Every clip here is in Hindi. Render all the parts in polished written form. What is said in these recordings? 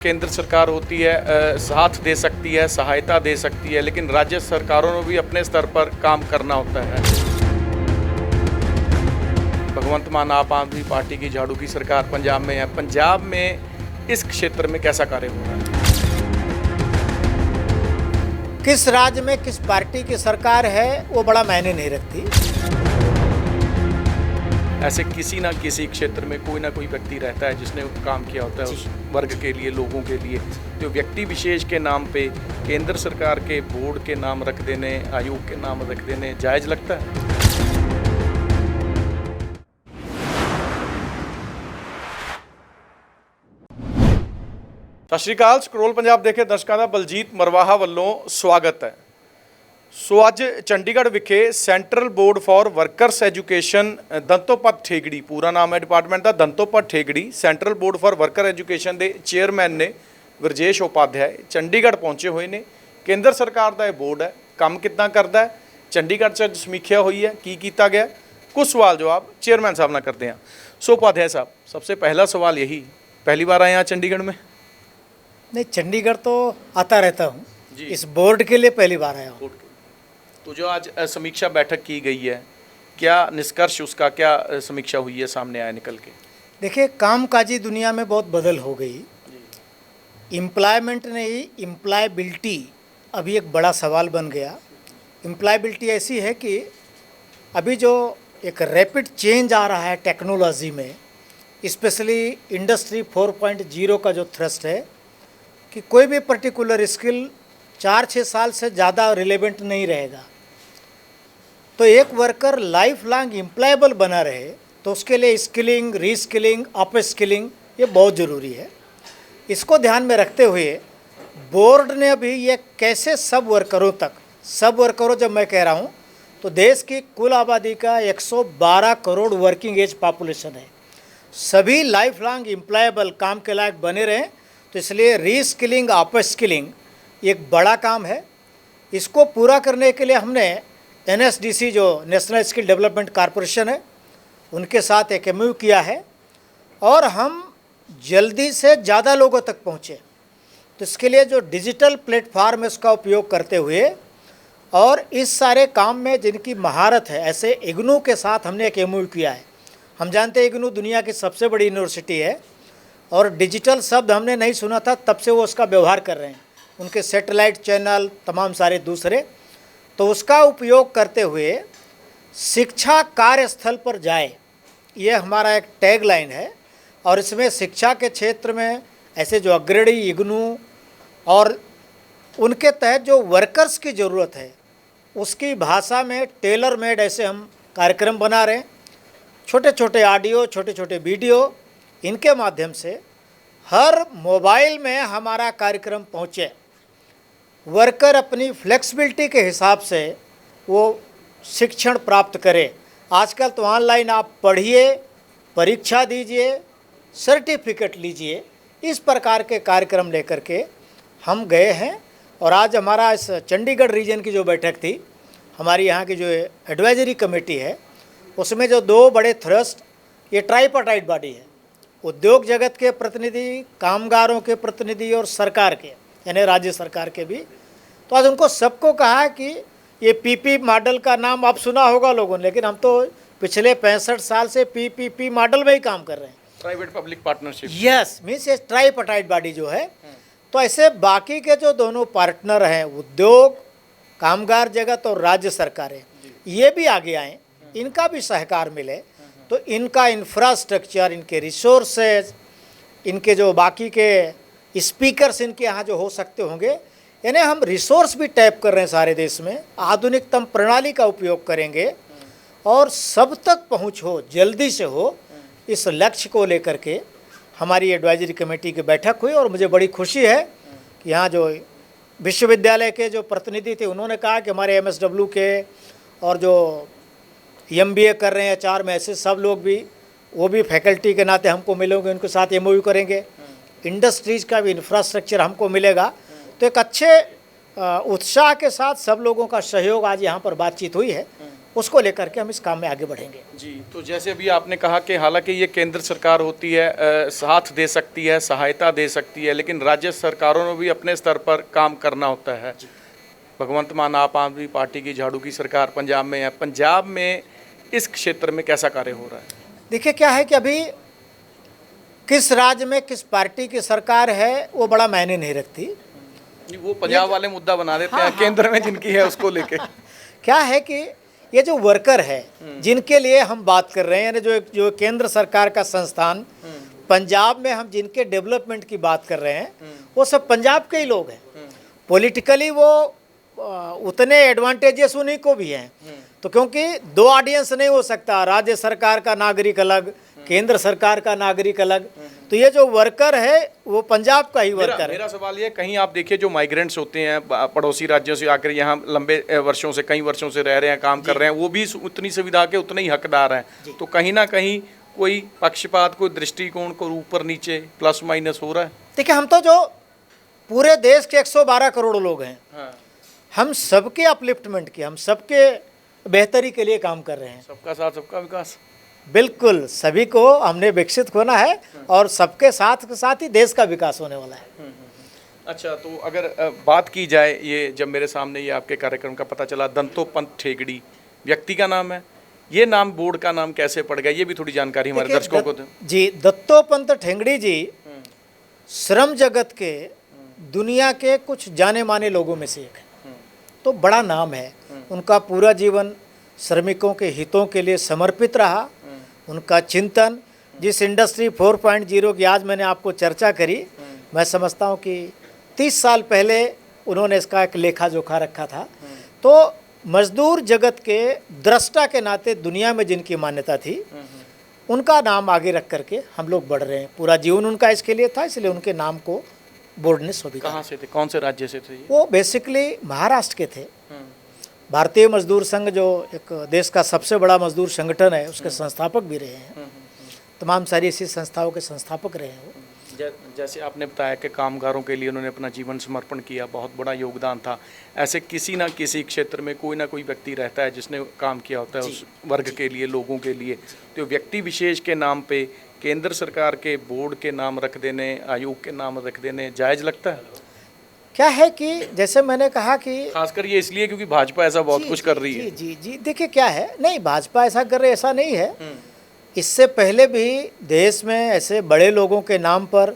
केंद्र सरकार होती है साथ दे सकती है, सहायता दे सकती है, लेकिन राज्य सरकारों ने भी अपने स्तर पर काम करना होता है। भगवंत मान आप आदमी पार्टी की झाड़ू की सरकार पंजाब में है। पंजाब में इस क्षेत्र में कैसा कार्य हो रहा है? किस राज्य में किस पार्टी की सरकार है वो बड़ा मायने नहीं रखती। ऐसे किसी ना किसी क्षेत्र में कोई ना कोई व्यक्ति रहता है जिसने काम किया होता है उस वर्ग के लिए, लोगों के लिए। तो व्यक्ति विशेष के नाम पे केंद्र सरकार के बोर्ड के नाम रख देने, आयोग के नाम रख देने जायज़ लगता है? सत श्री अकाल। ਸਕਰੋਲ ਪੰਜਾਬ ਦੇਖੇ ਦਰਸ਼ਕਾਂ ਦਾ ਬਲਜੀਤ ਮਰਵਾਹਾ ਵੱਲੋਂ ਸਵਾਗਤ ਹੈ। ਸੋ ਅੱਜ ਚੰਡੀਗੜ੍ਹ ਵਿਖੇ central board for workers education ਦੰਤੋਪਤ ਠੇਗੜੀ, ਪੂਰਾ ਨਾਮ ਹੈ ਡਿਪਾਰਟਮੈਂਟ ਦਾ ਦੰਤੋਪਤ Thengadi, central board for worker education ਦੇ ਚੇਅਰਮੈਨ ਨੇ ਵਿਰਜੇਸ਼ ਉਪਾਧਿਆਏ ਚੰਡੀਗੜ੍ਹ ਪਹੁੰਚੇ ਹੋਏ ਨੇ। ਕੇਂਦਰ ਸਰਕਾਰ ਦਾ ਇਹ ਬੋਰਡ ਹੈ, ਕੰਮ ਕਿੱਦਾਂ ਕਰਦਾ ਹੈ, ਚੰਡੀਗੜ੍ਹ 'ਚ ਸਮੀਖਿਆ ਹੋਈ है, ਕੀ ਕੀਤਾ ਗਿਆ, कुछ सवाल जवाब चेयरमैन साहब ना करते हैं। सो उपाध्याय साहब, सबसे पहला सवाल यही, पहली बार आए यहाँ चंडीगढ़ में? नहीं, चंडीगढ़ तो आता रहता हूँ, इस बोर्ड के लिए पहली बार आया हूँ। तो जो आज समीक्षा बैठक की गई है, क्या निष्कर्ष उसका, क्या समीक्षा हुई है, सामने आया निकल के? देखिए, कामकाजी दुनिया में बहुत बदल हो गई। एम्प्लॉयमेंट नहीं, एम्प्लॉयबिलिटी अभी एक बड़ा सवाल बन गया। एम्प्लॉयबिलिटी ऐसी है कि अभी जो एक रैपिड चेंज आ रहा है टेक्नोलॉजी में, स्पेशली इंडस्ट्री 4.0 का जो थ्रस्ट है कि कोई भी पर्टिकुलर स्किल 4-6 साल से ज़्यादा रिलेवेंट नहीं रहेगा। तो एक वर्कर लाइफ लॉन्ग एम्प्लॉयबल बना रहे तो उसके लिए स्किलिंग, रीस्किलिंग, अप स्किलिंग ये बहुत ज़रूरी है। इसको ध्यान में रखते हुए बोर्ड ने अभी ये कैसे सब वर्करों जब मैं कह रहा हूँ तो देश की कुल आबादी का 112 करोड़ वर्किंग एज पॉपुलेशन है, सभी लाइफ लॉन्ग एम्प्लॉयबल काम के लायक बने रहें। तो इसलिए रीस्किलिंग, अप स्किलिंग एक बड़ा काम है। इसको पूरा करने के लिए हमने NSDC जो नेशनल स्किल डेवलपमेंट कॉरपोरेशन है उनके साथ एक MOU किया है और हम जल्दी से ज़्यादा लोगों तक पहुँचे। तो इसके लिए जो डिजिटल प्लेटफार्म है उसका उपयोग करते हुए और इस सारे काम में जिनकी महारत है, ऐसे इग्नू के साथ हमने एक MOU किया है। हम जानते हैं इग्नू दुनिया की सबसे बड़ी यूनिवर्सिटी है और डिजिटल शब्द हमने नहीं सुना था, तब से वो उसका व्यवहार कर रहे हैं। उनके सैटेलाइट चैनल तमाम सारे दूसरे, तो उसका उपयोग करते हुए शिक्षा कार्यस्थल पर जाए, ये हमारा एक टैग लाइन है। और इसमें शिक्षा के क्षेत्र में ऐसे जो अग्रणी इग्नू और उनके तहत जो वर्कर्स की ज़रूरत है उसकी भाषा में टेलर मेड ऐसे हम कार्यक्रम बना रहे हैं। छोटे छोटे ऑडियो, छोटे छोटे वीडियो, इनके माध्यम से हर मोबाइल में हमारा कार्यक्रम पहुँचे। वर्कर अपनी फ्लेक्सिबिलिटी के हिसाब से वो शिक्षण प्राप्त करे। आजकल तो ऑनलाइन आप पढ़िए, परीक्षा दीजिए, सर्टिफिकेट लीजिए, इस प्रकार के कार्यक्रम लेकर के हम गए हैं। और आज हमारा इस चंडीगढ़ रीजन की जो बैठक थी, हमारी यहाँ की जो एडवाइजरी कमेटी है, उसमें जो 2 बड़े थ्रस्ट, ये ट्राइपार्टाइट बॉडी है, उद्योग जगत के प्रतिनिधि, कामगारों के प्रतिनिधि और सरकार के यानी राज्य सरकार के भी। तो आज उनको सबको कहा कि ये PP मॉडल का नाम आप सुना होगा लोगों ने, लेकिन हम तो पिछले 65 साल से PPP मॉडल में ही काम कर रहे हैं, private public partnership. Yes, means ये ट्राइपार्टाइट बॉडी जो है। तो ऐसे बाकी के जो दोनों पार्टनर हैं, उद्योग, कामगार जगत और राज्य सरकारें, ये भी आगे आएँ, इनका भी सहकार मिले। तो इनका इंफ्रास्ट्रक्चर, इनके रिसोर्सेज, इनके जो बाकी के स्पीकर्स इनके यहाँ जो हो सकते होंगे, यानी हम रिसोर्स भी टैप कर रहे हैं सारे देश में, आधुनिकतम प्रणाली का उपयोग करेंगे और सब तक पहुँच हो, जल्दी से हो, इस लक्ष्य को लेकर के हमारी एडवाइजरी कमेटी की बैठक हुई। और मुझे बड़ी खुशी है कि यहाँ जो विश्वविद्यालय के जो प्रतिनिधि थे उन्होंने कहा कि हमारे MSW के और जो MBA कर रहे हैं HR में, ऐसे सब लोग भी, वो भी फैकल्टी के नाते हमको मिलेंगे, उनके साथ MOU करेंगे। इंडस्ट्रीज़ का भी इंफ्रास्ट्रक्चर हमको मिलेगा। तो एक अच्छे उत्साह के साथ सब लोगों का सहयोग आज यहाँ पर बातचीत हुई है। उसको लेकर के हम इस काम में आगे बढ़ेंगे। जी, तो जैसे अभी आपने कहा कि हालांकि ये केंद्र सरकार होती है, साथ दे सकती है, सहायता दे सकती है, लेकिन राज्य सरकारों ने भी अपने स्तर पर काम करना होता है। भगवंत मान आप आदमी पार्टी की झाड़ू की सरकार पंजाब में है, पंजाब में इस क्षेत्र में कैसा कार्य हो रहा है? देखिए क्या है कि अभी किस राज्य में किस पार्टी की सरकार है वो बड़ा मायने नहीं रखती। वो पंजाब वाले मुद्दा बना देते हैं, केंद्र में जिनकी है उसको लेके। क्या है कि ये जो वर्कर है जिनके लिए हम बात कर रहे हैं, यानी जो केंद्र सरकार का संस्थान पंजाब में हम जिनके डेवलपमेंट की बात कर रहे हैं, वो सब पंजाब के ही लोग हैं। पॉलिटिकली वो उतने एडवांटेजेस उन्हीं को भी हैं। तो क्योंकि दो ऑडियंस नहीं हो सकता, राज्य सरकार का नागरिक अलग, केंद्र सरकार का नागरिक अलग। तो ये जो वर्कर है वो पंजाब का ही वर्कर है। मेरा सवाल ये, कहीं आप देखिए जो माइग्रेंट्स होते हैं पड़ोसी राज्यों से आकर यहाँ लंबे वर्षों से, कई वर्षों से रह रहे हैं, काम कर रहे हैं, वो भी उतनी सुविधा के उतने ही हकदार हैं। तो कहीं ना कहीं कोई पक्षपात, कोई दृष्टिकोण को ऊपर नीचे प्लस माइनस हो रहा है। देखिए हम तो जो पूरे देश के 112 करोड़ लोग हैं, हाँ। हम सबके अपलिफ्टमेंट की, हम सबके बेहतरी के लिए काम कर रहे हैं। सबका साथ सबका विकास, बिल्कुल, सभी को हमने विकसित होना है और सबके साथ के साथ ही देश का विकास होने वाला है। अच्छा, तो अगर बात की जाए, ये जब मेरे सामने ये आपके कार्यक्रम का पता चला, दत्तोपंत ठेंगड़ी व्यक्ति का नाम है, ये नाम बोर्ड का नाम कैसे पड़ गया, ये भी थोड़ी जानकारी हमारे दर्शकों को दें। जी, दत्तोपंत ठेंगड़ी जी श्रम जगत के दुनिया के कुछ जाने माने लोगों में से एक है। तो बड़ा नाम है, उनका पूरा जीवन श्रमिकों के हितों के लिए समर्पित रहा। उनका चिंतन, जिस इंडस्ट्री 4.0 की आज मैंने आपको चर्चा करी, मैं समझता हूँ कि 30 साल पहले उन्होंने इसका एक लेखा जोखा रखा था। तो मजदूर जगत के दृष्टा के नाते दुनिया में जिनकी मान्यता थी, उनका नाम आगे रख करके हम लोग बढ़ रहे हैं। पूरा जीवन उनका इसके लिए था, इसलिए उनके नाम को बोर्ड ने स्वीकार। कहाँ से थे, कौन से राज्य से थे? वो बेसिकली महाराष्ट्र के थे। भारतीय मजदूर संघ जो एक देश का सबसे बड़ा मजदूर संगठन है, उसके संस्थापक भी रहे हैं। तमाम सारी ऐसी संस्थाओं के संस्थापक रहे हैं वो। जैसे आपने बताया कि कामगारों के लिए उन्होंने अपना जीवन समर्पण किया, बहुत बड़ा योगदान था। ऐसे किसी ना किसी क्षेत्र में कोई ना कोई व्यक्ति रहता है जिसने काम किया होता है उस वर्ग के लिए, लोगों के लिए। तो व्यक्ति विशेष के नाम पे केंद्र सरकार के बोर्ड के नाम रख देने, आयोग के नाम रख देने जायज़ लगता है? क्या है कि जैसे मैंने कहा कि खासकर ये इसलिए क्योंकि भाजपा ऐसा बहुत कुछ कर रही है। जी, देखिए क्या है, नहीं भाजपा ऐसा कर रही, ऐसा नहीं है। इससे पहले भी देश में ऐसे बड़े लोगों के नाम पर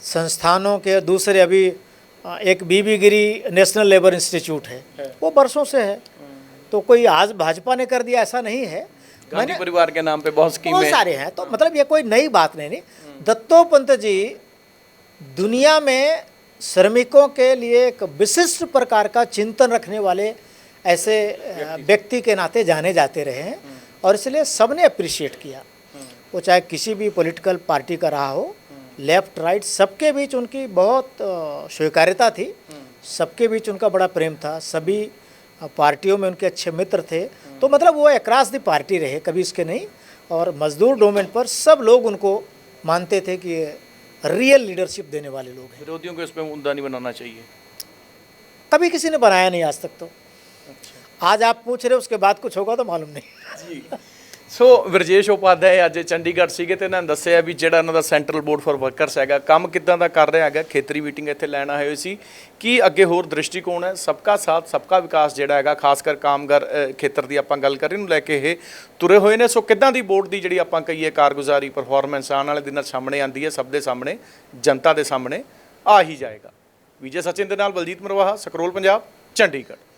संस्थानों के, दूसरे अभी एक बीबी गिरी नेशनल लेबर इंस्टीट्यूट है, वो बरसों से है। तो कोई आज भाजपा ने कर दिया ऐसा नहीं है। गांधी परिवार के नाम पे बहुत स्कीमें सारे हैं। तो मतलब ये कोई नई बात नहीं। दत्तोपंत जी दुनिया में श्रमिकों के लिए एक विशिष्ट प्रकार का चिंतन रखने वाले ऐसे व्यक्ति के नाते जाने जाते रहे हैं, और इसलिए सबने अप्रिशिएट किया। वो चाहे किसी भी पॉलिटिकल पार्टी का रहा हो, लेफ्ट राइट, सबके बीच उनकी बहुत स्वीकार्यता थी, सबके बीच उनका बड़ा प्रेम था, सभी पार्टियों में उनके अच्छे मित्र थे। तो मतलब वो अक्रॉस द पार्टी रहे, कभी इसके नहीं। और मजदूर डोमेन पर सब लोग उनको मानते थे कि रियल लीडरशिप देने वाले लोग हैं। विरोधियों को इस पर मुद्दा नहीं बनाना चाहिए, कभी किसी ने बनाया नहीं आज तक। तो आज आप पूछ रहे हो, उसके बाद कुछ होगा तो मालूम नहीं। ਜੀ ਸੋ ਵਰਜੇਸ਼ ਉਪਾਧਿਆਏ ਅੱਜ ਚੰਡੀਗੜ੍ਹ ਸੀਗੇ ਤੇ ਇਹਨਾਂ ਨੇ ਦੱਸਿਆ ਵੀ ਜਿਹੜਾ ਇਹਨਾਂ ਦਾ ਸੈਂਟਰਲ ਬੋਰਡ ਫਾਰ ਵਰਕਰਸ ਹੈਗਾ, ਕੰਮ ਕਿੱਦਾਂ ਦਾ ਕਰ ਰਿਹਾ ਹੈਗਾ। ਖੇਤਰੀ ਮੀਟਿੰਗ ਇੱਥੇ ਲੈਣ ਆਏ ਹੋਏ ਸੀ ਕਿ ਅੱਗੇ ਹੋਰ ਦ੍ਰਿਸ਼ਟੀਕੋਣ ਹੈ, ਸਬਕਾ ਸਾਥ ਸਬਕਾ ਵਿਕਾਸ ਜਿਹੜਾ ਹੈਗਾ, ਖਾਸ ਕਰ ਕਾਮਗਰ ਖੇਤਰ ਦੀ ਆਪਾਂ ਗੱਲ ਕਰ ਰਹੇ ਨੂੰ ਲੈ ਕੇ ਇਹ ਤੁਰੇ ਹੋਏ ਨੇ। ਸੋ ਕਿੱਦਾਂ ਦੀ ਬੋਰਡ ਦੀ ਜਿਹੜੀ ਆਪਾਂ ਕਹੀਏ ਕਾਰਗੁਜ਼ਾਰੀ, ਪਰਫਾਰਮੈਂਸ ਆਉਣ ਵਾਲੇ ਦਿਨਾਂ ਸਾਹਮਣੇ ਆਉਂਦੀ ਹੈ, ਸਭ ਦੇ ਸਾਹਮਣੇ, ਜਨਤਾ ਦੇ ਸਾਹਮਣੇ ਆ ਹੀ ਜਾਏਗਾ। ਵਿਜੇ ਸਚਿਨ ਦੇ ਨਾਲ ਬਲਜੀਤ ਮਰਵਾਹਾ, ਸਕਰੋਲ ਪੰਜਾਬ, ਚੰਡੀਗੜ੍ਹ।